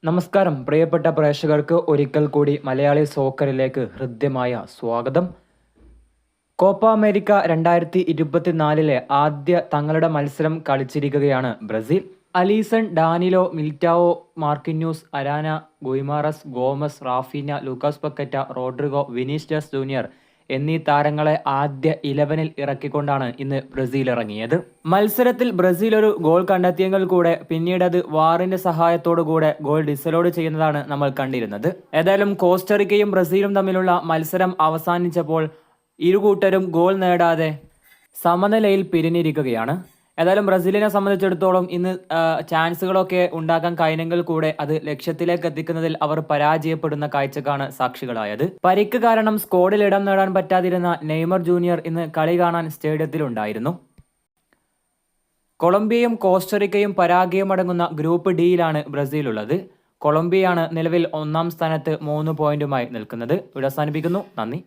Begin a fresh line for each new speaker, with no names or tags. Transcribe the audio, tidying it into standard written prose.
നമസ്കാരം പ്രിയപ്പെട്ട പ്രേക്ഷകർക്ക് ഒരിക്കൽ കൂടി മലയാളി സോക്കറിലേക്ക് ഹൃദ്യമായ സ്വാഗതം. കോപ്പ അമേരിക്ക 2024 ആദ്യ തങ്ങളുടെ മത്സരം കളിച്ചിരിക്കുകയാണ് Brazil. Alisson, Danilo, Militao, Marquinhos, Arana, Guimaraes, Gomes, Raphinha, Lucas Paqueta, Rodrigo, Vinicius Junior എന്നീ താരങ്ങളെ ആദ്യ 11-ൽ ഇറക്കിക്കൊണ്ടാണ് ഇന്ന് ബ്രസീൽ ഇറങ്ങിയത്. മത്സരത്തിൽ ബ്രസീൽ ഒരു ഗോൾ കണ്ടെത്തിയെങ്കിൽ കൂടെ പിന്നീട് അത് വാറിന്റെ സഹായത്തോടു കൂടെ ഗോൾ ഡിസലോഡ് ചെയ്യുന്നതാണ് നമ്മൾ കണ്ടിരുന്നത്. ഏതായാലും കോസ്റ്ററിക്കയും ബ്രസീലും തമ്മിലുള്ള മത്സരം അവസാനിച്ചപ്പോൾ ഇരുകൂട്ടരും ഗോൾ നേടാതെ സമനിലയിൽ പിരിഞ്ഞിരിക്കുകയാണ്. ഏതായാലും ബ്രസീലിനെ സംബന്ധിച്ചിടത്തോളം ഇന്ന് ചാൻസുകളൊക്കെ ഉണ്ടാക്കാൻ കഴിഞ്ഞെങ്കിൽ കൂടെ അത് ലക്ഷ്യത്തിലേക്ക് എത്തിക്കുന്നതിൽ അവർ പരാജയപ്പെടുന്ന കാഴ്ചക്കാണ് സാക്ഷികളായത്. പരിക്ക് കാരണം സ്ക്വാഡിൽ ഇടം നേടാൻ പറ്റാതിരുന്ന നെയ്മർ ജൂനിയർ ഇന്ന് കളി കാണാൻ സ്റ്റേഡിയത്തിലുണ്ടായിരുന്നു. കൊളംബിയയും കോസ്റ്ററിക്കയും പരാജയമടങ്ങുന്ന ഗ്രൂപ്പ് ഡിയിലാണ് ബ്രസീൽ ഉള്ളത്. കൊളംബിയയാണ് നിലവിൽ 1-ാം സ്ഥാനത്ത് 3 പോയിന്റുമായി നിൽക്കുന്നത്. ഇവിടെ അവസാനിപ്പിക്കുന്നു. നന്ദി.